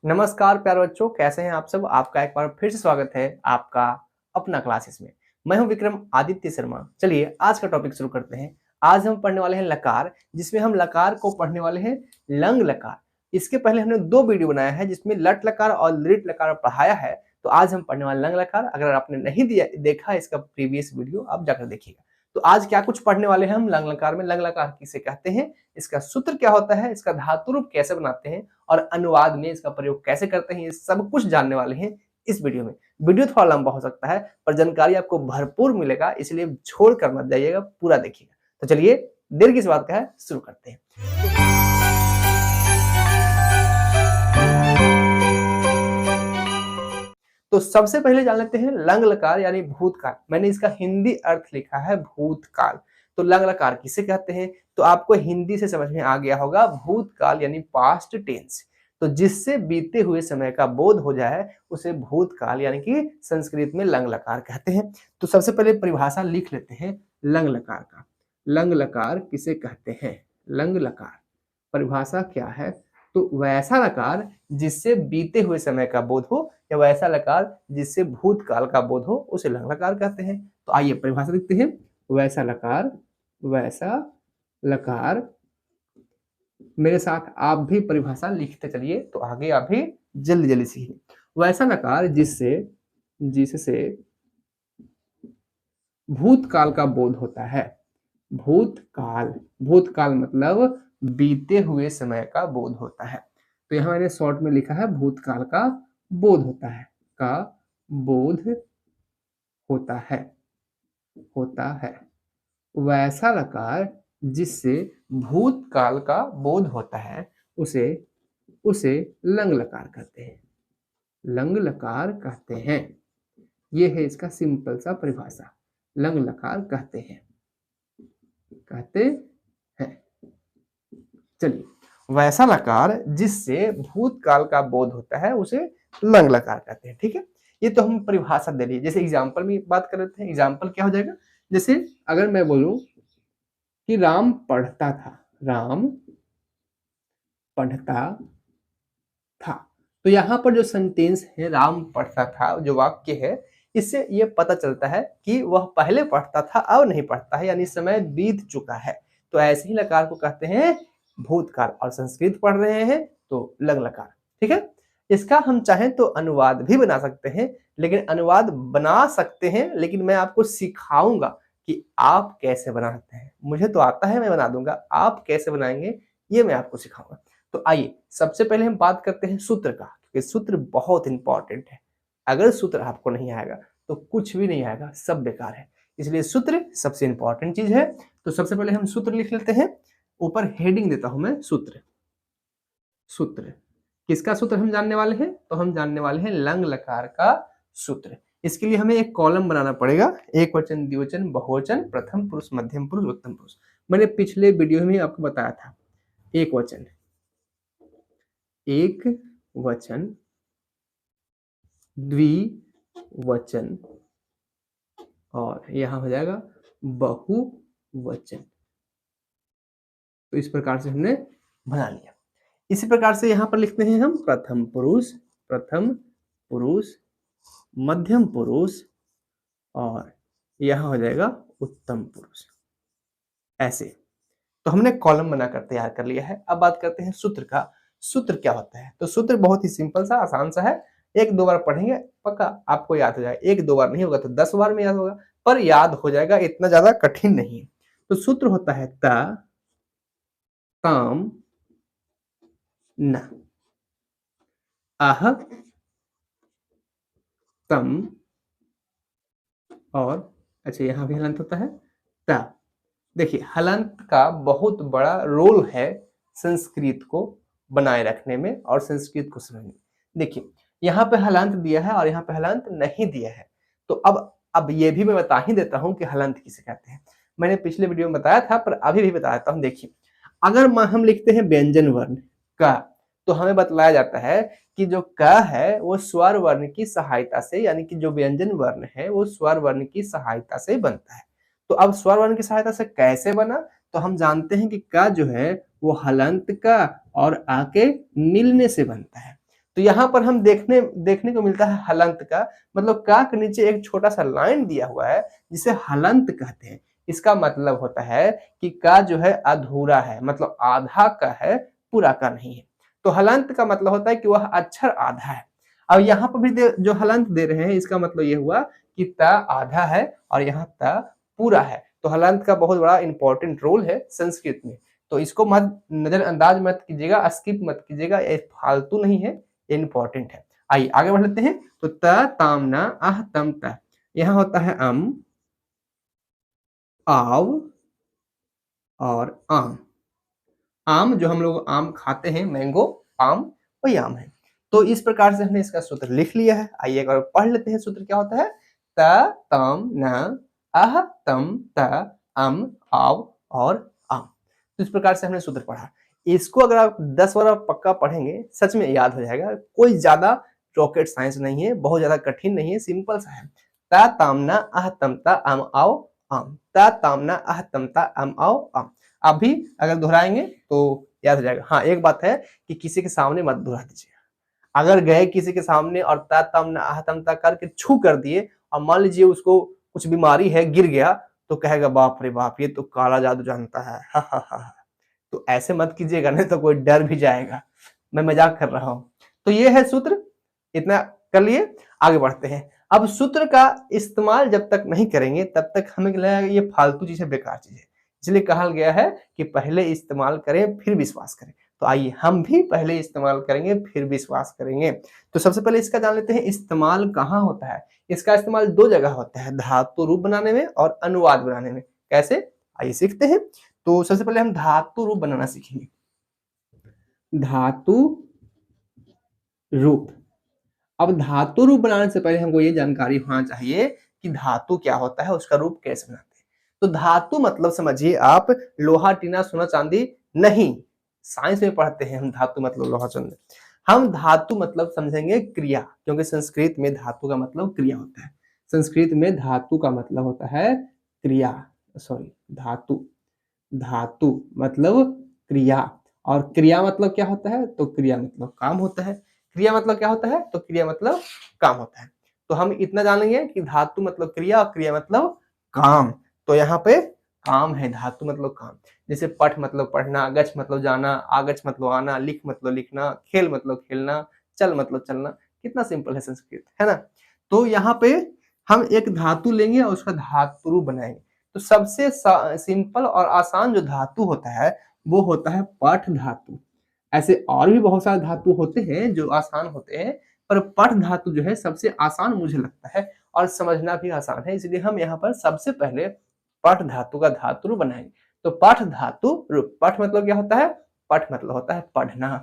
नमस्कार प्यारे बच्चों, कैसे हैं आप सब। आपका एक बार फिर से स्वागत है आपका अपना क्लासेस में। मैं हूं विक्रम आदित्य शर्मा। चलिए आज का टॉपिक शुरू करते हैं। आज हम पढ़ने वाले हैं लकार, जिसमें हम लकार को पढ़ने वाले हैं लंग लकार। इसके पहले हमने 2 वीडियो बनाया है जिसमें लट लकार और लिट लकार पढ़ाया है। तो आज हम पढ़ने वाले लंग लकार। अगर आपने नहीं देखा इसका प्रीवियस वीडियो, आप जाकर देखिएगा। तो आज क्या कुछ पढ़ने वाले हैं हम लंग लकार में। लंग लकार किसे कहते हैं, इसका सूत्र क्या होता है, इसका धातु रूप कैसे बनाते हैं और अनुवाद में इसका प्रयोग कैसे करते हैं, ये सब कुछ जानने वाले हैं इस वीडियो में। वीडियो थोड़ा लंबा हो सकता है पर जानकारी आपको भरपूर मिलेगा, इसलिए छोड़ कर मत जाइएगा, पूरा देखिएगा। तो चलिए देर किस बात का है, शुरू करते हैं। तो सबसे पहले जान लेते हैं लंग लकार यानी भूतकाल। मैंने इसका हिंदी अर्थ लिखा है भूतकाल। तो लंग लकार किसे कहते हैं, तो आपको हिंदी से समझ में आ गया होगा, भूतकाल यानी पास्ट टेंस। तो जिससे बीते हुए समय का बोध हो जाए उसे भूतकाल यानी कि संस्कृत में लंग लकार कहते हैं। तो सबसे पहले परिभाषा लिख लेते हैं लंग लकार का। लंग लकार किसे कहते हैं, लंग लकार परिभाषा क्या है, तो वैसा लकार जिससे बीते हुए समय का बोध हो या वैसा लकार जिससे भूतकाल का बोध हो उसे लंग लकार कहते हैं। तो आइए परिभाषा लिखते हैं। वैसा लकार, वैसा लकार, मेरे साथ आप भी परिभाषा लिखते चलिए तो आगे आप भी जल्दी जल्दी सीखिए। वैसा लकार जिससे जिससे भूतकाल का बोध होता है। भूतकाल, भूतकाल मतलब बीते हुए समय का बोध होता है। तो यहां मैंने शॉर्ट में लिखा है भूतकाल का बोध होता है, का बोध होता है, होता है। वैसा लकार जिससे भूतकाल का बोध होता है उसे उसे लंग लकार कहते हैं, लंग लकार कहते हैं। ये है इसका सिंपल सा परिभाषा, लंग लकार कहते हैं, कहते हैं। चलिए, वैसा लकार जिससे भूतकाल का बोध होता है उसे लंग लकार कहते हैं। ठीक है, ये तो हम परिभाषा दे रही। जैसे एग्जाम्पल में बात कर रहे थे, एग्जाम्पल क्या हो जाएगा, जैसे अगर मैं बोलूं कि राम पढ़ता था, राम पढ़ता था, तो यहाँ पर जो सेंटेंस है राम पढ़ता था, जो वाक्य है, इससे ये पता चलता है कि वह पहले पढ़ता था अब नहीं पढ़ता है, यानी समय बीत चुका है। तो ऐसे ही लकार को कहते हैं भूतकाल, और संस्कृत पढ़ रहे हैं तो लंग लकार। ठीक है, इसका हम चाहें तो अनुवाद भी बना सकते हैं, लेकिन अनुवाद बना सकते हैं लेकिन मैं आपको सिखाऊंगा कि आप कैसे बनाते हैं। मुझे तो आता है, मैं बना दूंगा, आप कैसे बनाएंगे ये मैं आपको सिखाऊंगा। तो आइए सबसे पहले हम बात करते हैं सूत्र का, क्योंकि सूत्र बहुत इंपॉर्टेंट है। अगर सूत्र आपको नहीं आएगा तो कुछ भी नहीं आएगा, सब बेकार है। इसलिए सूत्र सबसे इंपॉर्टेंट चीज है। तो सबसे पहले हम सूत्र लिख लेते हैं। ऊपर हेडिंग देता हूं मैं, सूत्र। सूत्र किसका सूत्र हम जानने वाले हैं, तो हम जानने वाले हैं लंग लकार का सूत्र। इसके लिए हमें एक कॉलम बनाना पड़ेगा, एक वचन, द्विवचन, बहुवचन, प्रथम पुरुष, मध्यम पुरुष, उत्तम पुरुष। मैंने पिछले वीडियो में आपको बताया था, एक वचन, एक वचन, द्विवचन, और यहां हो जाएगा बहुवचन। तो इस प्रकार से हमने बना लिया। इसी प्रकार से यहां पर लिखते हैं हम प्रथम पुरुष, प्रथम पुरुष, मध्यम पुरुष, और यहां हो जाएगा उत्तम पुरुष। ऐसे तो हमने कॉलम बनाकर तैयार कर लिया है। अब बात करते हैं सूत्र का। सूत्र क्या होता है, तो सूत्र बहुत ही सिंपल सा, आसान सा है। एक दो बार पढ़ेंगे पक्का आपको याद हो जाएगा। एक दो बार नहीं होगा तो 10 बार में याद होगा, पर याद हो जाएगा, इतना ज्यादा कठिन नहीं है। तो सूत्र होता है ता, ताम, न, आह, तम, और अच्छा यहां भी हलंत होता है ता। देखिए हलंत का बहुत बड़ा रोल है संस्कृत को बनाए रखने में और संस्कृत को समझने में। देखिए यहाँ पे हलंत दिया है और यहाँ पे हलंत नहीं दिया है। तो अब ये भी मैं बता ही देता हूं कि हलंत किसे कहते हैं। मैंने पिछले वीडियो में बताया था पर अभी भी बता देता हूं। देखिए अगर हम लिखते हैं व्यंजन वर्ण का, तो हमें बतलाया जाता है कि जो क है वो स्वर वर्ण की सहायता से, यानी कि जो व्यंजन वर्ण है वो स्वर वर्ण की सहायता से बनता है। तो अब स्वर वर्ण की सहायता से कैसे बना, तो हम जानते हैं कि का जो है वो हलंत का और आ के मिलने से बनता है। तो यहाँ पर हम देखने देखने को मिलता है हलंत का, मतलब का के नीचे एक छोटा सा लाइन दिया हुआ है जिसे हलंत कहते हैं। इसका मतलब होता है कि का जो है अधूरा है, मतलब आधा का है, पूरा का नहीं है। तो हलंत का मतलब होता है कि वह अक्षर आधा है। अब यहाँ पर भी जो हलंत दे रहे हैं इसका मतलब ये हुआ कि त आधा है और यहाँ त पूरा है। तो हलंत का बहुत बड़ा इंपॉर्टेंट रोल है संस्कृत में। तो इसको मत नजरअंदाज मत कीजिएगा, स्किप मत कीजिएगा, ये फालतू नहीं है, ये इंपॉर्टेंट है। आइए आगे बढ़ लेते हैं। तो त ताम न आह तम त, यहाँ होता है अम, आव और आम। आम जो हम लोग आम खाते हैं, मैंगो आम, वही आम है। तो इस प्रकार से हमने इसका सूत्र लिख लिया है। आइए एक बार पढ़ लेते हैं। सूत्र क्या होता है? त तम न अह तम त अम आव और आम। तो इस प्रकार से हमने सूत्र पढ़ा। इसको अगर आप 10 बार पक्का पढ़ेंगे सच में याद हो जाएगा। कोई ज्यादा रॉकेट साइंस नहीं है, बहुत ज्यादा कठिन नहीं है, सिंपल सा है। त तामना अह तमता अम आओ आम, त तामना अह तमता अम आओ आम। आप भी अगर दोहराएंगे तो याद हो जाएगा। हाँ, एक बात है कि किसी के सामने मत दोहरा दीजिए। अगर गए किसी के सामने और ता तमना अह तमता करके छू कर दिए और मान लीजिए उसको कुछ बीमारी है, गिर गया, तो कहेगा बाप रे बाप, ये तो काला जादू जानता है, हा हा हा। तो ऐसे मत कीजिएगा, नहीं तो कोई डर भी जाएगा। मैं मजाक कर रहा हूं। तो ये है सूत्र, इतना कर लिए। आगे बढ़ते हैं। अब सूत्र का इस्तेमाल जब तक नहीं करेंगे तब तक हमें लगेगा ये फालतू चीज है, बेकार चीज है। इसलिए कहा गया है कि पहले इस्तेमाल करें फिर विश्वास करें। तो आइए हम भी पहले इस्तेमाल करेंगे फिर विश्वास करेंगे। तो सबसे पहले इसका जान लेते हैं इस्तेमाल कहाँ होता है। इसका इस्तेमाल दो जगह होता है, धातु रूप बनाने में और अनुवाद बनाने में। कैसे, आइए सीखते हैं। तो सबसे पहले हम धातु रूप बनाना सीखेंगे। धातु रूप। अब धातु रूप बनाने से पहले हमको ये जानकारी होना चाहिए कि धातु क्या होता है, उसका रूप कैसे बनाते हैं। तो धातु मतलब समझिए आप, लोहा टीना सोना चांदी नहीं। साइंस में पढ़ते हैं हम धातु मतलब लोहा चांदी। हम धातु मतलब समझेंगे क्रिया, क्योंकि संस्कृत में धातु का मतलब क्रिया होता है। संस्कृत में धातु का मतलब होता है क्रिया, सॉरी धातु। धातु मतलब क्रिया, और क्रिया मतलब क्या होता है? तो क्रिया मतलब काम होता है। क्रिया मतलब क्या होता है? तो क्रिया मतलब काम होता है। तो हम इतना जानेंगे कि धातु मतलब क्रिया और क्रिया मतलब काम। तो यहाँ पे काम है, धातु मतलब काम। जैसे पठ मतलब पढ़ना, गच्छ मतलब जाना, आगच्छ मतलब आना, लिख मतलब लिखना, खेल मतलब खेलना, चल मतलब चलना। कितना सिंपल है संस्कृत, है ना? तो यहाँ पे हम एक धातु लेंगे और उसका धातु रूप बनाएंगे। तो सबसे सिंपल और आसान जो धातु होता है वो होता है पठ धातु। ऐसे और भी बहुत सारे धातु होते हैं जो आसान होते हैं, पर पठ धातु जो है सबसे आसान मुझे लगता है और समझना भी आसान है। इसलिए हम यहाँ पर सबसे पहले पठ धातु का धातु रूप बनाएंगे। तो पठ धातु रूप, पठ मतलब क्या होता है? पठ मतलब होता है पढ़ना।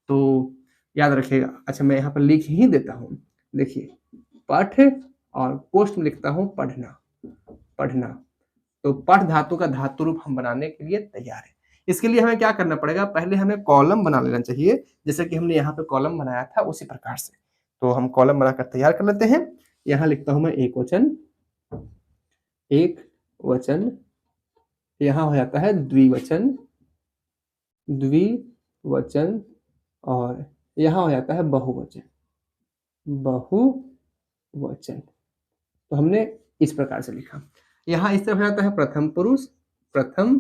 तो याद रखिएगा। अच्छा, मैं यहाँ पर लिख ही देता हूँ। देखिए, पठ और पोस्ट में लिखता हूँ पढ़ना, पढ़ना। तो पठ धातु का धातु रूप हम बनाने के लिए तैयार है। इसके लिए हमें क्या करना पड़ेगा? पहले हमें कॉलम बना लेना चाहिए, जैसे कि हमने यहाँ पे कॉलम बनाया था उसी प्रकार से। तो हम कॉलम बनाकर तैयार कर लेते हैं। यहाँ लिखता हूं मैं एक वचन, एक वचन। यहाँ हो जाता है द्विवचन, द्विवचन। और यहाँ हो जाता है बहुवचन, बहुवचन। तो हमने इस प्रकार से लिखा। यहाँ इस तरफ हो जाता है प्रथम पुरुष, प्रथम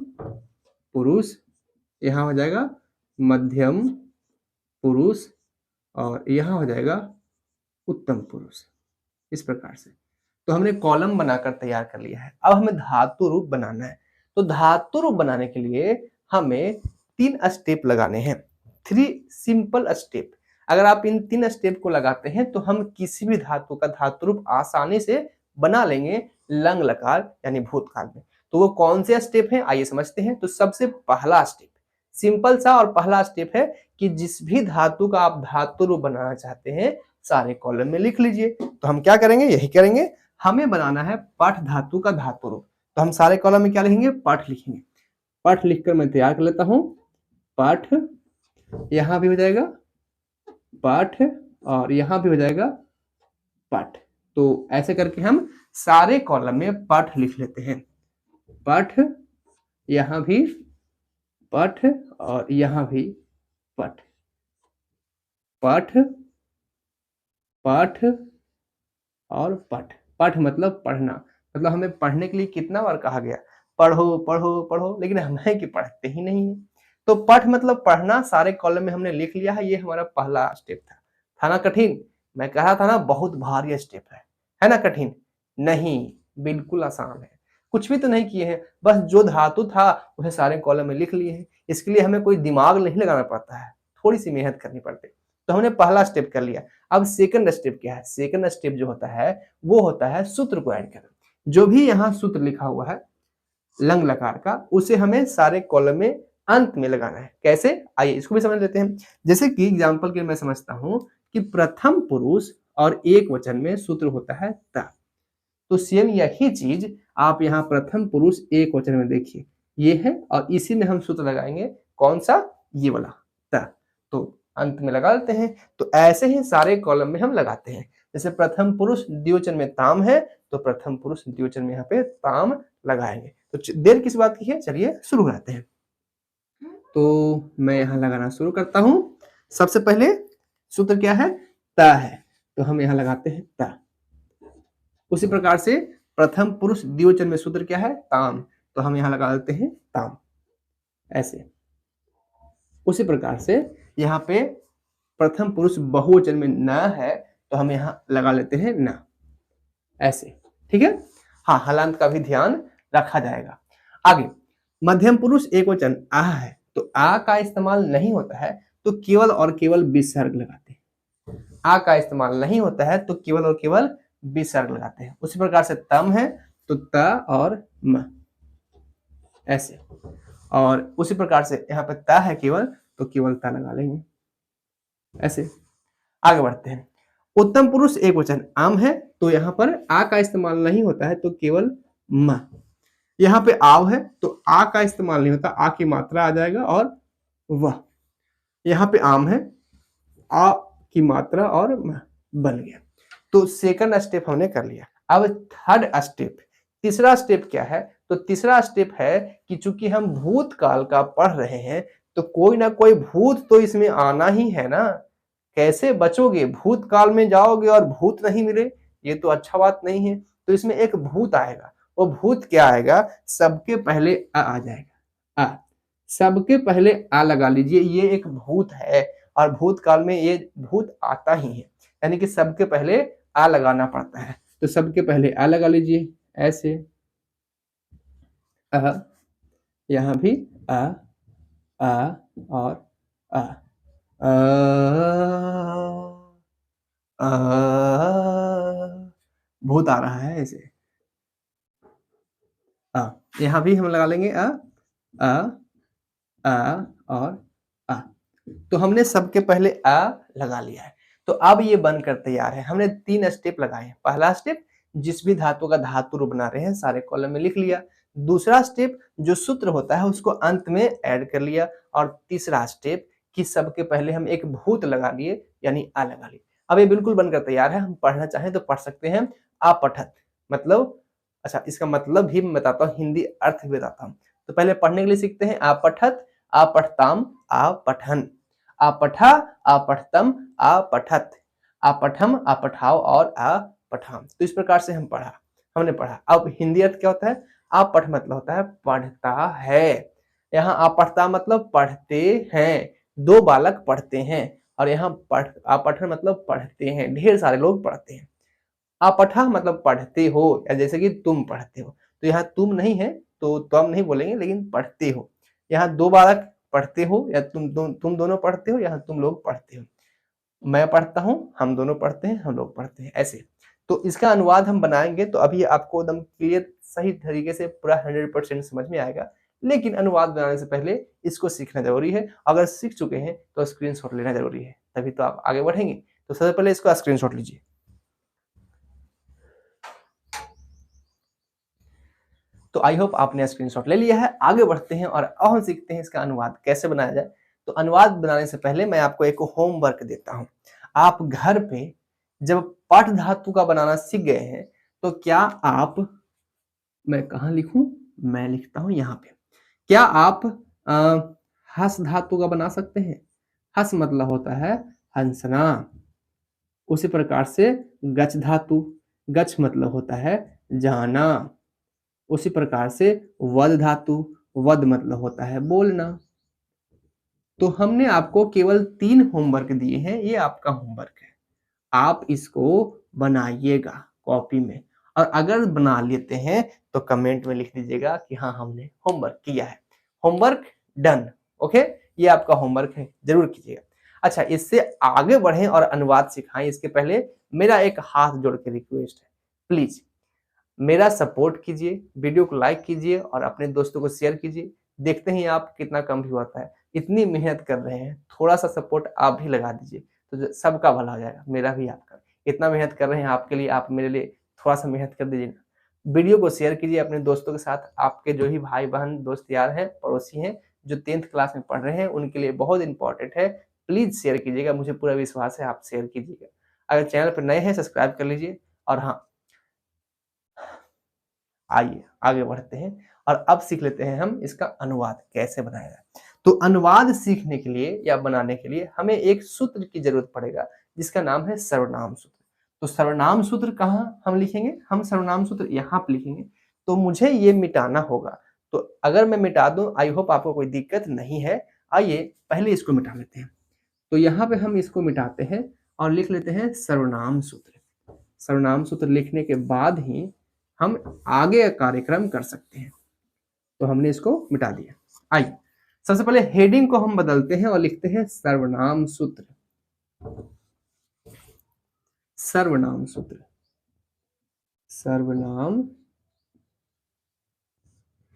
पुरुष। यहाँ हो जाएगा मध्यम पुरुष और यहाँ हो जाएगा उत्तम पुरुष, इस प्रकार से। तो हमने कॉलम बनाकर तैयार कर लिया है। अब हमें धातु रूप बनाना है। तो धातु रूप बनाने के लिए हमें 3 स्टेप लगाने हैं, 3 सिंपल स्टेप। अगर आप इन 3 स्टेप को लगाते हैं तो हम किसी भी धातु का धातु रूप आसानी से बना लेंगे लंग लकार यानी भूतकाल में। तो वो कौन से स्टेप हैं, आइए समझते हैं। तो सबसे पहला स्टेप सिंपल सा और पहला स्टेप है कि जिस भी धातु का आप धातु रूप बनाना चाहते हैं सारे कॉलम में लिख लीजिए। तो हम क्या करेंगे, यही करेंगे। हमें बनाना है पठ धातु का धातु रूप। तो हम सारे कॉलम में क्या लिखेंगे? पठ लिखेंगे। पठ लिखकर मैं तैयार कर लेता हूं। पठ, यहां भी हो जाएगा पठ और यहां भी हो जाएगा पठ। तो ऐसे करके हम सारे कॉलम में पठ लिख लेते हैं। पठ, यहां भी पठ और यहां भी पठ, पठ पठ और पठ। पठ मतलब पढ़ना, मतलब हमें पढ़ने के लिए कितना बार कहा गया, पढ़ो पढ़ो पढ़ो, लेकिन हमें कि पढ़ते ही नहीं है। तो पठ मतलब पढ़ना, सारे कॉलम में हमने लिख लिया है। ये हमारा पहला स्टेप था ना कठिन? मैं कह रहा था ना बहुत भारी स्टेप है ना कठिन? नहीं, बिल्कुल आसान है। कुछ भी तो नहीं किए हैं, बस जो धातु था उसे सारे कॉलम में लिख लिए हैं। इसके लिए हमें कोई दिमाग नहीं लगाना पड़ता है, थोड़ी सी मेहनत करनी पड़ती है। तो हमने पहला स्टेप कर लिया। अब सेकंड स्टेप क्या है? सेकंड स्टेप जो होता है वो होता है सूत्र को ऐड करना। जो भी यहाँ सूत्र लिखा हुआ है लंग लकार का, उसे हमें सारे कॉलम में अंत में लगाना है। कैसे? आइए इसको भी समझ लेते हैं। जैसे कि एग्जाम्पल के मैं समझता हूं कि प्रथम पुरुष और एक वचन में सूत्र होता है त। तो सेम यही चीज आप यहाँ प्रथम पुरुष एक वचन में देखिए, ये है और इसी में हम सूत्र लगाएंगे। कौन सा? ये वाला त। तो अंत में लगा देते हैं। तो ऐसे ही सारे कॉलम में हम लगाते हैं। जैसे प्रथम पुरुष द्विवचन में ताम है, तो प्रथम पुरुष द्विवचन में यहाँ पे ताम लगाएंगे। तो देर किस बात की है, चलिए शुरू करते हैं। तो मैं यहाँ लगाना शुरू करता हूं। सबसे पहले सूत्र क्या है? त है, तो हम यहाँ लगाते हैं त। उसी प्रकार से प्रथम पुरुष द्विवचन में सूत्र क्या है? ताम, तो हम यहाँ लगा देते हैं ताम, ऐसे। उसी प्रकार से यहाँ पे प्रथम पुरुष बहुवचन में न है, तो हम यहाँ लगा लेते हैं न, ऐसे। ठीक है? हाँ, हलांत का भी ध्यान रखा जाएगा। आगे मध्यम पुरुष एक वचन आ है, तो आ का इस्तेमाल नहीं होता है, तो केवल और केवल विसर्ग लगाते हैं। आ का इस्तेमाल नहीं होता है तो केवल और केवल विसर्ग लगाते हैं। उसी प्रकार से तम है तो त और म, ऐसे। और उसी प्रकार से यहाँ पे त है केवल, तो केवल त लगा लेंगे, ऐसे। आगे बढ़ते हैं। उत्तम पुरुष एक वचन आम है, तो यहाँ पर आ का इस्तेमाल नहीं होता है, तो केवल म। यहाँ पे आव है तो आ का इस्तेमाल नहीं होता, आ की मात्रा आ जाएगा और वह। यहाँ पे आम है, आ की मात्रा और म बन गया। तो सेकंड स्टेप हमने कर लिया। अब थर्ड स्टेप, तीसरा स्टेप क्या है? तो तीसरा स्टेप है कि चूंकि हम भूतकाल का पढ़ रहे हैं, तो कोई ना कोई भूत तो इसमें आना ही है ना। कैसे बचोगे? भूतकाल में जाओगे और भूत नहीं मिले, ये तो अच्छा बात नहीं है। तो इसमें एक भूत आएगा। वो भूत क्या आएगा? सबके पहले आ जाएगा। आ, सबके पहले आ लगा लीजिए, ये एक भूत है और भूतकाल में ये भूत आता ही है, यानी कि सबके पहले आ लगाना पड़ता है। तो सबके पहले आ लगा लीजिए, ऐसे। यहाँ भी आ और आ, भूत आ रहा है ऐसे। यहाँ भी हम लगा लेंगे आ और आ। तो हमने सबके पहले आ लगा लिया है। तो अब ये बनकर तैयार है। हमने 3 स्टेप लगाए हैं। पहला स्टेप, जिस भी धातु का धातु रूप बना रहे हैं सारे कॉलम में लिख लिया। दूसरा स्टेप, जो सूत्र होता है उसको अंत में ऐड कर लिया। और तीसरा स्टेप कि सबके पहले हम एक भूत लगा लिए, यानी आ लगा लिए। अब ये बिल्कुल बनकर तैयार है। हम पढ़ना चाहें तो पढ़ सकते हैं। अपठत मतलब, अच्छा इसका मतलब भी मैं बताता हूँ, हिंदी अर्थ भी बताता हूँ। तो पहले पढ़ने के लिए सीखते हैं। अपठत, अपठताम, अपठन, अपठा, अपठतम, अपठत, अपठम, अपठाव और अपठाम। तो इस प्रकार से हमने पढ़ा। अब हिंदी अर्थ क्या होता है? अपठ मतलब होता है पढ़ता है। यहाँ अपठता मतलब पढ़ते हैं, 2 बालक पढ़ते हैं। और यहाँ अपठन मतलब पढ़ते हैं, ढेर सारे लोग पढ़ते हैं। अपठा मतलब पढ़ते हो, या जैसे कि तुम पढ़ते हो। तो यहाँ तुम नहीं है तो तुम नहीं बोलेंगे, लेकिन पढ़ते हो। यहाँ 2 बालक पढ़ते हो, या तुम दोनों पढ़ते हो, यहाँ तुम लोग पढ़ते हो। मैं पढ़ता हूँ, हम दोनों पढ़ते हैं, हम लोग पढ़ते हैं, ऐसे। तो इसका अनुवाद हम बनाएंगे तो अभी आपको एकदम क्लियर सही तरीके से पूरा 100% समझ में आएगा। लेकिन अनुवाद बनाने से पहले इसको सीखना जरूरी है। अगर सीख चुके हैं तो स्क्रीनशॉट लेना जरूरी है, तभी तो आप आगे बढ़ेंगे। तो सबसे पहले इसको स्क्रीनशॉट लीजिए। तो आई होप आपने स्क्रीनशॉट ले लिया है। आगे बढ़ते हैं और अब हम सीखते हैं इसका अनुवाद कैसे बनाया जाए। तो अनुवाद बनाने से पहले मैं आपको एक होमवर्क देता हूं। आप घर पे जब पठ धातु का बनाना सीख गए हैं, तो क्या आप, मैं कहाँ लिखूं, मैं लिखता हूं यहाँ पे, क्या आप हस धातु का बना सकते हैं? हस मतलब होता है हंसना। उसी प्रकार से गच्छ धातु, गच्छ मतलब होता है जाना। उसी प्रकार से वद धातु, वद मतलब होता है बोलना। तो हमने आपको केवल 3 होमवर्क दिए हैं, ये आपका होमवर्क है। आप इसको बनाइएगा कॉपी में, और अगर बना लेते हैं तो कमेंट में लिख दीजिएगा कि हाँ हमने होमवर्क किया है। होमवर्क डन, ओके, ये आपका होमवर्क है, जरूर कीजिएगा। अच्छा, इससे आगे बढ़ें और अनुवाद सिखाएं इसके पहले मेरा एक हाथ जोड़ के रिक्वेस्ट है, प्लीज मेरा सपोर्ट कीजिए, वीडियो को लाइक कीजिए और अपने दोस्तों को शेयर कीजिए। देखते हैं आप कितना कम व्यू आता है। इतनी मेहनत कर रहे हैं, थोड़ा सा सपोर्ट आप भी लगा दीजिए तो सबका भला हो जाएगा, मेरा भी आपका। इतना मेहनत कर रहे हैं आपके लिए, आप मेरे लिए थोड़ा सा मेहनत कर दीजिए ना। वीडियो को शेयर कीजिए अपने दोस्तों के साथ, आपके जो ही भाई बहन दोस्त यार हैं, पड़ोसी हैं जो 10th क्लास में पढ़ रहे हैं, उनके लिए बहुत इंपॉर्टेंट है। प्लीज शेयर कीजिएगा, मुझे पूरा विश्वास है आप शेयर कीजिएगा। अगर चैनल पर नए हैं सब्सक्राइब कर लीजिए। और हाँ, आइए आगे बढ़ते हैं और अब सीख लेते हैं हम इसका अनुवाद कैसे बनाया जाए। तो अनुवाद सीखने के लिए या बनाने के लिए हमें एक सूत्र की जरूरत पड़ेगा जिसका नाम है सर्वनाम सूत्र। तो सर्वनाम सूत्र कहाँ हम लिखेंगे? हम सर्वनाम सूत्र यहाँ पे लिखेंगे। तो मुझे ये मिटाना होगा, तो अगर मैं मिटा दूं, आई होप आपको कोई दिक्कत नहीं है। आइए पहले इसको मिटा लेते हैं। तो यहाँ पे हम इसको मिटाते हैं और लिख लेते हैं सर्वनाम सूत्र। सर्वनाम सूत्र लिखने के बाद ही हम आगे का कार्यक्रम कर सकते हैं। तो हमने इसको मिटा दिया। आइए सबसे पहले हेडिंग को हम बदलते हैं और लिखते हैं सर्वनाम सूत्र। सर्वनाम सूत्र, सर्वनाम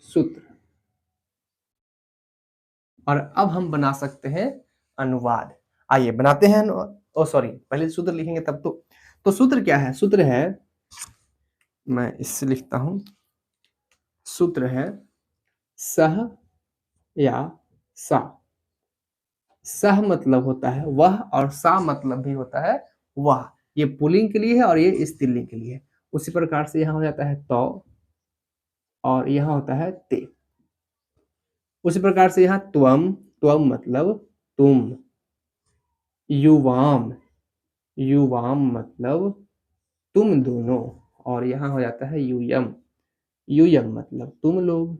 सूत्र। और अब हम बना सकते हैं अनुवाद। आइए बनाते हैं अनुवाद। ओ सॉरी, पहले सूत्र लिखेंगे तब तो सूत्र क्या है? सूत्र है, मैं इससे लिखता हूं, सूत्र है सह या सा। सह मतलब होता है वह और सा मतलब भी होता है वह। ये पुल्लिंग के लिए है और ये स्त्रीलिंग के लिए है। उसी प्रकार से यहाँ हो जाता है तो और यहाँ होता है ते। उसी प्रकार से यहाँ त्वम, त्वम मतलब तुम। युवाम, युवाम मतलब तुम दोनों। और यहाँ हो जाता है यूयम, यूयम मतलब तुम लोग।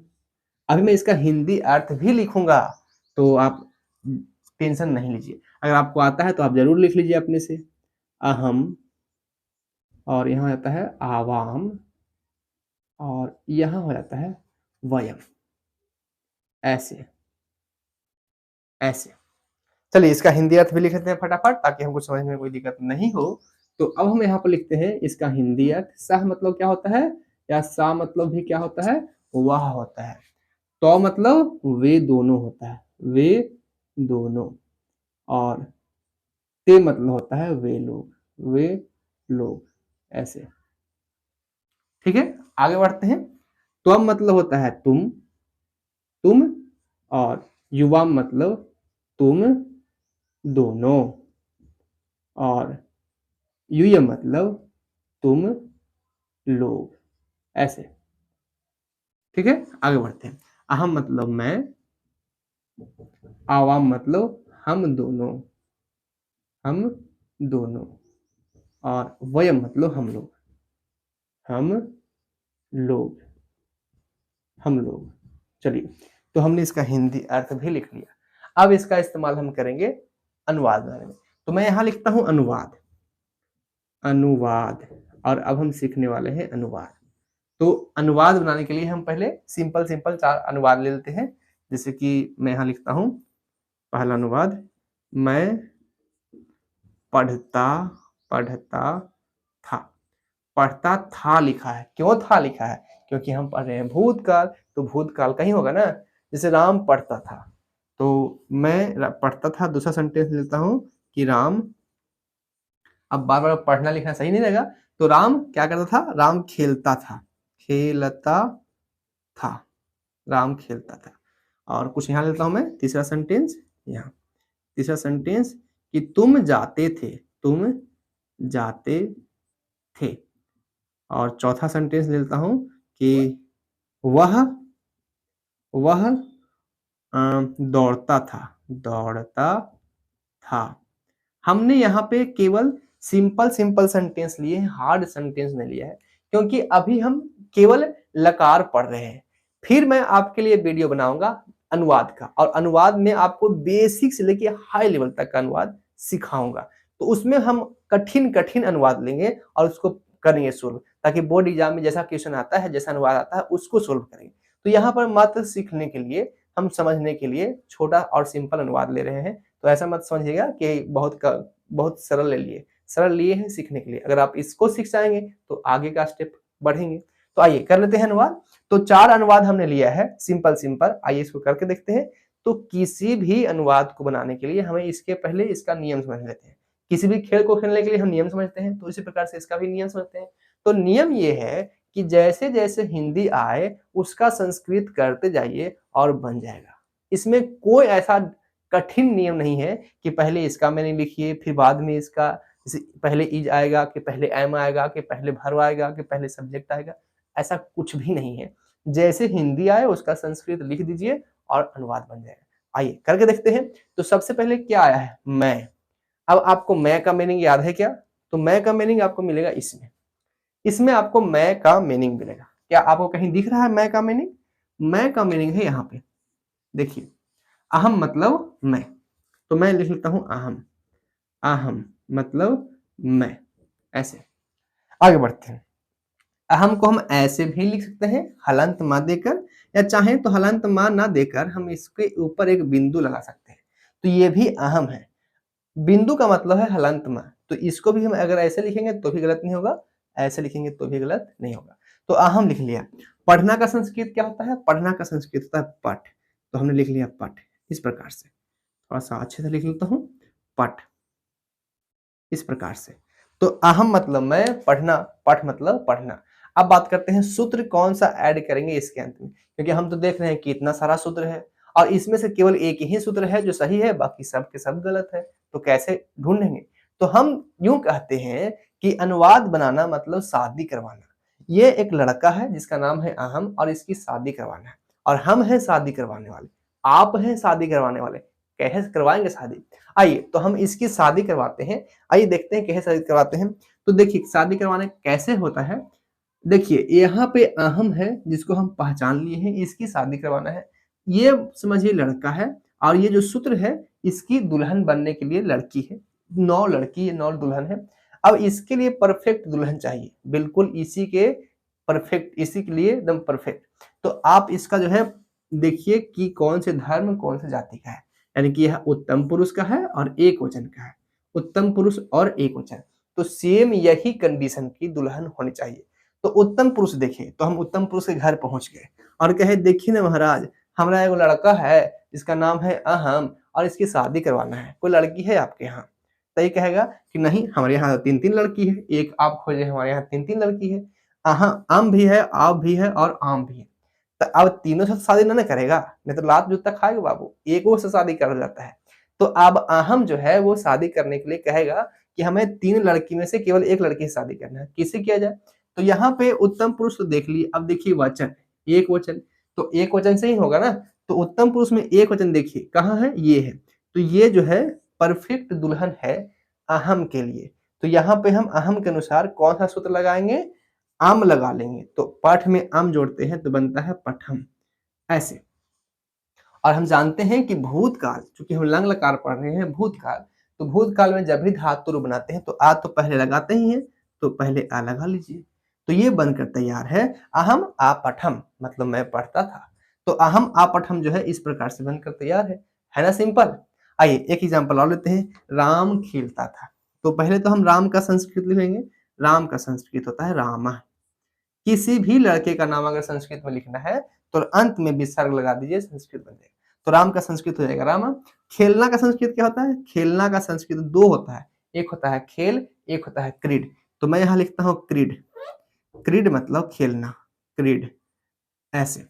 अभी मैं इसका हिंदी अर्थ भी लिखूंगा, तो आप टेंशन नहीं लीजिए। अगर आपको आता है तो आप जरूर लिख लीजिए अपने से। अहम, और यहाँ हो जाता है आवाम, और यहाँ हो जाता है वयम। ऐसे ऐसे। चलिए इसका हिंदी अर्थ भी लिख लेते हैं फटाफट, ताकि हमको समझ में कोई दिक्कत नहीं हो। तो अब हम यहाँ पर लिखते हैं इसका हिंदी अर्थ। सह मतलब क्या होता है, या सा मतलब भी क्या होता है? वह होता है। तो मतलब वे दोनों होता है, वे दोनों। और ते मतलब होता है वे लोग, वे लोग। ऐसे, ठीक है। आगे बढ़ते हैं। त्वम मतलब होता है तुम, तुम। और युवा मतलब तुम दोनों। और युय मतलब तुम लोग। ऐसे, ठीक है। आगे बढ़ते हैं। अहम मतलब मैं, आवाम मतलब हम दोनों, हम दोनों। और वयम मतलब हम लोग, हम लोग, हम लोग। चलिए, तो हमने इसका हिंदी अर्थ भी लिख लिया। अब इसका इस्तेमाल हम करेंगे अनुवाद बनाने में। तो मैं यहां लिखता हूं अनुवाद, अनुवाद। और अब हम सीखने वाले हैं अनुवाद। तो अनुवाद बनाने के लिए हम पहले सिंपल सिंपल 4 अनुवाद ले लेते हैं। जैसे कि मैं यहां लिखता हूं पहला अनुवाद, मैं पढ़ता पढ़ता था। पढ़ता था लिखा है, क्यों था लिखा है? क्योंकि हम पढ़ रहे हैं भूतकाल, तो भूतकाल का ही होगा ना। जैसे राम पढ़ता था, तो मैं पढ़ता था, दूसरा सेंटेंस लेता हूं कि राम। अब बार बार पढ़ना लिखना सही नहीं रहेगा, तो राम क्या करता था? राम खेलता था, खेलता था, राम खेलता था। और कुछ यहाँ लेता हूं मैं तीसरा सेंटेंस, यहाँ तीसरा सेंटेंस कि तुम जाते थे, तुम जाते थे। और चौथा सेंटेंस लेता हूं कि वह दौड़ता था, दौड़ता था। हमने यहाँ पे केवल सिंपल सिंपल सेंटेंस लिए हैं, हार्ड सेंटेंस नहीं लिया है, क्योंकि अभी हम केवल लकार पढ़ रहे हैं। फिर मैं आपके लिए वीडियो बनाऊंगा अनुवाद का, और अनुवाद में आपको बेसिक से लेके हाई लेवल तक का अनुवाद सिखाऊंगा। तो उसमें हम कठिन कठिन अनुवाद लेंगे और उसको करेंगे सोल्व, ताकि बोर्ड एग्जाम में जैसा क्वेश्चन आता है, जैसा अनुवाद आता है, उसको सोल्व करेंगे। तो यहाँ पर मात्र सीखने के लिए, हम समझने के लिए छोटा और सिंपल अनुवाद ले रहे हैं। तो ऐसा मत समझिएगा कि बहुत सरल ले लिए, सरल लिए हैं सीखने के लिए। अगर आप इसको सीख जाएंगे तो आगे का स्टेप बढ़ेंगे। तो आइए कर लेते हैं अनुवाद। तो 4 अनुवाद हमने लिया है सिंपल सिंपल, आइए इसको करके देखते हैं। तो किसी भी अनुवाद को बनाने के लिए हमें इसके पहले इसका नियम समझ लेते हैं। किसी भी खेल को खेलने के लिए हम नियम समझते हैं, तो इसी प्रकार से इसका भी नियम समझते हैं। तो नियम ये है कि जैसे जैसे हिंदी आए उसका संस्कृत करते जाइए और बन जाएगा। इसमें कोई ऐसा कठिन नियम नहीं है कि पहले इसका मीनिंग लिखिए, फिर बाद में इसका, पहले इज आएगा कि पहले एम आएगा कि पहले वर्ब आएगा कि पहले सब्जेक्ट आएगा, ऐसा कुछ भी नहीं है। जैसे हिंदी आए उसका संस्कृत लिख दीजिए और अनुवाद बन जाएगा। आइए करके देखते हैं। तो सबसे पहले क्या आया है? मैं। अब आपको मैं का मीनिंग याद है क्या? तो मैं का मीनिंग आपको मिलेगा इसमें, इसमें आपको मैं का मीनिंग मिलेगा। क्या आपको कहीं दिख रहा है मैं का मीनिंग? मैं का मीनिंग है यहाँ पे, देखिए, अहम मतलब मैं, तो मैं लिख लेता हूं अहम। अहम मतलब मैं, ऐसे। आगे बढ़ते हैं। अहम को हम ऐसे भी लिख सकते हैं हलंत मां देकर, या चाहें तो हलंत मां ना देकर हम इसके ऊपर एक बिंदु लगा सकते हैं, तो ये भी अहम है। बिंदु का मतलब है हलंत मां, तो इसको भी हम अगर ऐसे लिखेंगे तो भी गलत नहीं होगा, ऐसे लिखेंगे तो भी गलत नहीं होगा। तो अहम लिख लिया। पढ़ना का संस्कृत क्या होता है? पढ़ना का संस्कृत होता है पठ, तो हमने लिख लिया पठ। इस प्रकार से थोड़ा सा अच्छे से लिख लेता हूं, पठ, इस प्रकार से। तो अहम मतलब मैं, पढ़ना, पठ मतलब पढ़ना। अब बात करते हैं सूत्र कौन सा ऐड करेंगे इसके अंत में, क्योंकि हम तो देख रहे हैं कि इतना सारा सूत्र है और इसमें से केवल एक ही सूत्र है जो सही है, बाकी सब के सब गलत है। तो कैसे ढूंढेंगे? तो हम यूं कहते हैं कि अनुवाद बनाना मतलब शादी करवाना। ये एक लड़का है जिसका नाम है अहम और इसकी शादी करवाना है, और हम हैं शादी करवाने वाले, आप हैं शादी करवाने वाले। कैसे करवाएंगे शादी? आइए तो हम इसकी शादी करवाते हैं। आइए देखते हैं कैसे शादी करवाते हैं। तो देखिए शादी करवाने कैसे होता है। देखिए यहाँ पे अहम है जिसको हम पहचान लिए हैं, इसकी शादी करवाना है। ये समझिए लड़का है, और ये जो सूत्र है इसकी दुल्हन बनने के लिए लड़की है। 9 लड़की है, 9 दुल्हन है। अब इसके लिए परफेक्ट दुल्हन चाहिए, बिल्कुल इसी के परफेक्ट, इसी के लिए एकदम परफेक्ट। तो आप इसका जो है देखिए कि कौन से धर्म कौन से जाति का है, यानी कि यह उत्तम पुरुष का है और एक वचन का है, उत्तम पुरुष और एक वचन। तो सेम यही कंडीशन की दुल्हन होनी चाहिए। तो उत्तम पुरुष देखिए, तो हम उत्तम पुरुष के घर पहुंच गए और कहे देखिए ना महाराज, हमारा एक लड़का है जिसका नाम है अहम और इसकी शादी करवाना है, कोई लड़की है आपके यहाँ? तो ये कहेगा कि नहीं, हमारे यहाँ 3-3 लड़की है। एक आप खोजे, हमारे यहाँ 3-3 लड़की है। आम भी है, आप भी है और आम भी है। तो अब तीनों से शादी ना करेगा, नहीं तो लात जूता खाएगा बाबू, एक से शादी कर जाता है। तो अब अहम जो है वो शादी करने के लिए कहेगा कि हमें 3 लड़की में से केवल एक लड़की से शादी करना है, किससे किया जाए? तो यहाँ पे उत्तम पुरुष तो देख लिए, अब देखिए वचन, एक वचन, तो एक वचन से ही होगा ना। तो उत्तम पुरुष में एक वचन देखिए कहाँ है, ये है। तो ये जो है परफेक्ट दुल्हन है अहम के लिए। तो यहाँ पे हम अहम के अनुसार कौन सा सूत्र लगाएंगे? आम लगा लेंगे। तो पाठ में आम जोड़ते हैं तो बनता है पठम, ऐसे। और हम जानते हैं कि भूतकाल, चूंकि हम लंग लकार पढ़ रहे हैं भूतकाल, तो भूतकाल में जब भी धातु रूप बनाते हैं तो आ तो पहले लगाते ही हैं, तो पहले आ लगा लीजिए। तो ये बनकर तैयार है अहम आपठम, मतलब मैं पढ़ता था। तो अहम आपठम जो है इस प्रकार से बनकर तैयार है ना सिंपल। आइए एक एग्जांपल और लेते हैं। राम खेलता था, तो पहले तो हम राम का संस्कृत लिखेंगे। राम का संस्कृत होता है रामा। किसी भी लड़के का नाम अगर संस्कृत में लिखना है तो अंत में विसर्ग लगा दीजिए, संस्कृत बन जाएगा। तो राम का संस्कृत हो जाएगा रामा। खेलना का संस्कृत क्या होता है? खेलना का संस्कृत 2 होता है, एक होता है खेल, एक होता है क्रीड। तो मैं यहाँ लिखता हूँ क्रीड। क्रीड मतलब खेलना, क्रीड, ऐसे।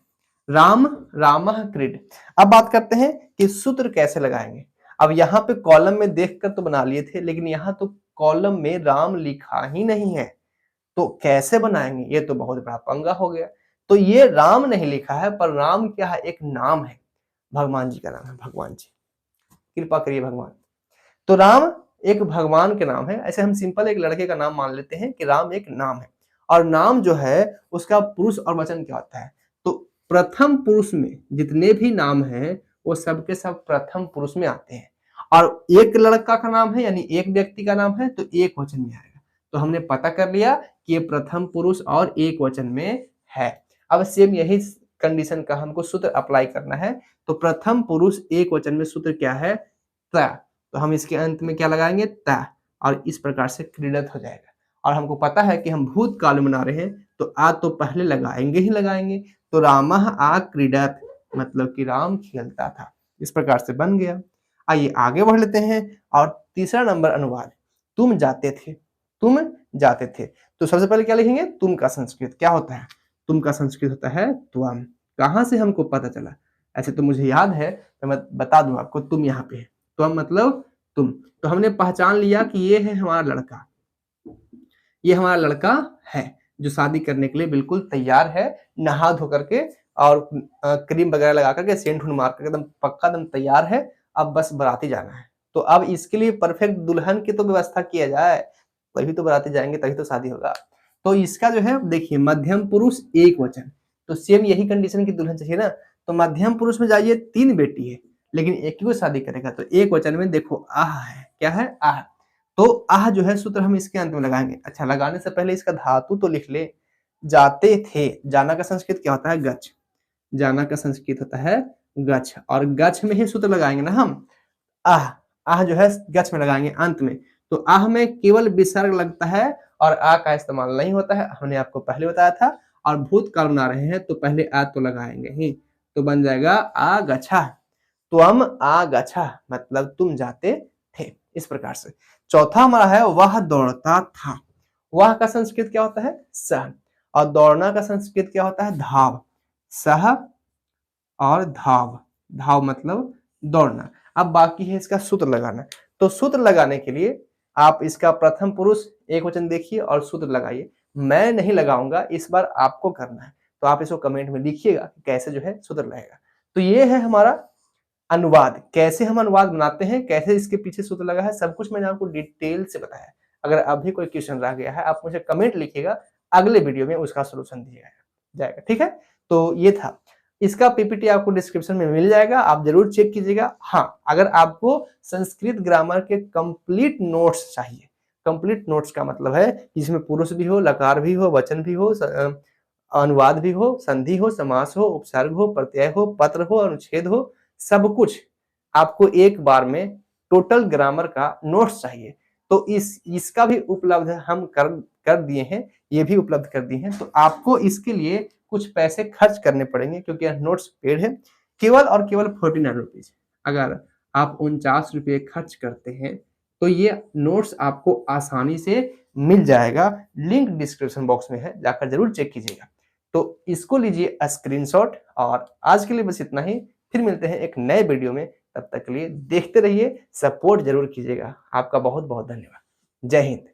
राम, रामः क्रीड। अब बात करते हैं कि सूत्र कैसे लगाएंगे। अब यहाँ पे कॉलम में देखकर तो बना लिए थे, लेकिन यहाँ तो कॉलम में राम लिखा ही नहीं है, तो कैसे बनाएंगे? ये तो बहुत बड़ा पंगा हो गया। तो ये राम नहीं लिखा है, पर राम क्या है? एक नाम है, भगवान जी का नाम है, भगवान जी, कृपा करिए भगवान। तो राम एक भगवान के नाम है। ऐसे हम सिंपल एक लड़के का नाम मान लेते हैं कि राम एक नाम है, और नाम जो है उसका पुरुष और वचन क्या होता है। तो प्रथम पुरुष में जितने भी नाम हैं वो सब के सब प्रथम पुरुष में आते हैं, और एक लड़का का नाम है यानी एक व्यक्ति का नाम है तो एक वचन में आएगा। तो हमने पता कर लिया कि ये प्रथम पुरुष और एक वचन में है। अब सेम यही कंडीशन का हमको सूत्र अप्लाई करना है। तो प्रथम पुरुष एक वचन में सूत्र क्या है, त। तो हम इसके अंत में क्या लगाएंगे, त, और इस प्रकार से क्रीडत हो जाएगा। और हमको पता है कि हम भूतकाल में बना रहे हैं तो आ तो पहले लगाएंगे ही लगाएंगे। तो रामः आ क्रीडत, मतलब कि राम खेलता था। इस प्रकार से बन गया। आइए आगे बढ़ लेते हैं। और तीसरा नंबर अनुवाद, तुम जाते थे। तुम जाते थे, तो सबसे पहले क्या लिखेंगे, तुम का संस्कृत क्या होता है, तुम का संस्कृत होता है त्वम। कहां से हमको पता चला, ऐसे तो मुझे याद है, तो मैं बता दूं आपको, तुम यहाँ पे है, त्वम मतलब तुम। तो हमने पहचान लिया कि ये है हमारा लड़का, ये हमारा लड़का है जो शादी करने के लिए बिल्कुल तैयार है, नहा धो करके और क्रीम वगैरह लगा करके सेंट मार करके एकदम पक्का एकदम तैयार है। अब बस बाराती जाना है। तो अब इसके लिए परफेक्ट दुल्हन की तो व्यवस्था किया जाए, तभी तो बाराती जाएंगे, तभी तो शादी होगा। तो इसका जो है देखिए, मध्यम पुरुष एक वचन, तो सेम यही कंडीशन की दुल्हन चाहिए ना। तो मध्यम पुरुष में जाइए, 3 बेटी है लेकिन एक ही को शादी करेगा, तो एक वचन में देखो आह है, क्या है, आह। तो आह जो है सूत्र हम इसके अंत में लगाएंगे। अच्छा, लगाने से पहले इसका धातु तो लिख ले। जाते थे, जाना का संस्कृत क्या होता है, गच्छ। जाना का संस्कृत होता है गच्छ, और गच्छ में ही सूत्र लगाएंगे ना हम। आह, आह जो है गच्छ में लगाएंगे अंत में। तो आह में केवल विसर्ग लगता है और आ का इस्तेमाल नहीं होता है, हमने आपको पहले बताया था। और भूतकाल बना रहे हैं तो पहले आ तो लगाएंगे ही, तो बन जाएगा आ गच्छा। त्वम आ गच्छा मतलब तुम जाते थे। इस प्रकार से चौथा हमारा है वह दौड़ता था। वह का संस्कृत क्या होता है, सह, और दौड़ना का संस्कृत क्या होता है, धाव। सह और धाव, धाव मतलब दौड़ना। अब बाकी है इसका सूत्र लगाना। तो सूत्र लगाने के लिए आप इसका प्रथम पुरुष एक वचन देखिए और सूत्र लगाइए। मैं नहीं लगाऊंगा, इस बार आपको करना है, तो आप इसको कमेंट में लिखिएगा कैसे जो है सूत्र लगेगा। तो ये है हमारा अनुवाद, कैसे हम अनुवाद बनाते हैं, कैसे इसके पीछे सूत्र लगा है, सब कुछ मैंने आपको डिटेल से बताया। अगर अभी कोई क्वेश्चन रह गया है, आप मुझे कमेंट लिखिएगा, अगले वीडियो में उसका सोल्यूशन दिया जाएगा। ठीक है, तो ये था। इसका पीपीटी आपको डिस्क्रिप्शन में मिल जाएगा, आप जरूर चेक कीजिएगा। हाँ, अगर आपको संस्कृत ग्रामर के कंप्लीट नोट्स चाहिए, कंप्लीट नोट्स का मतलब है जिसमें पुरुष भी हो, लकार भी हो, वचन भी हो, अनुवाद भी हो, संधि हो, समास हो, उपसर्ग हो, प्रत्यय हो, पत्र हो, अनुच्छेद हो, सब कुछ आपको एक बार में टोटल ग्रामर का नोट्स चाहिए, तो इसका भी उपलब्ध हम कर दिए हैं, ये भी उपलब्ध कर दिए हैं। तो आपको इसके लिए कुछ पैसे खर्च करने पड़ेंगे क्योंकि यह नोट्स पेड है, केवल और केवल 49 रुपीज। अगर आप 49 रुपये खर्च करते हैं तो ये नोट्स आपको आसानी से मिल जाएगा। लिंक डिस्क्रिप्शन बॉक्स में है, जाकर जरूर चेक कीजिएगा। तो इसको लीजिए स्क्रीनशॉट, और आज के लिए बस इतना ही। फिर मिलते हैं एक नए वीडियो में, तब तक के लिए देखते रहिए, सपोर्ट जरूर कीजिएगा। आपका बहुत बहुत धन्यवाद। जय हिंद।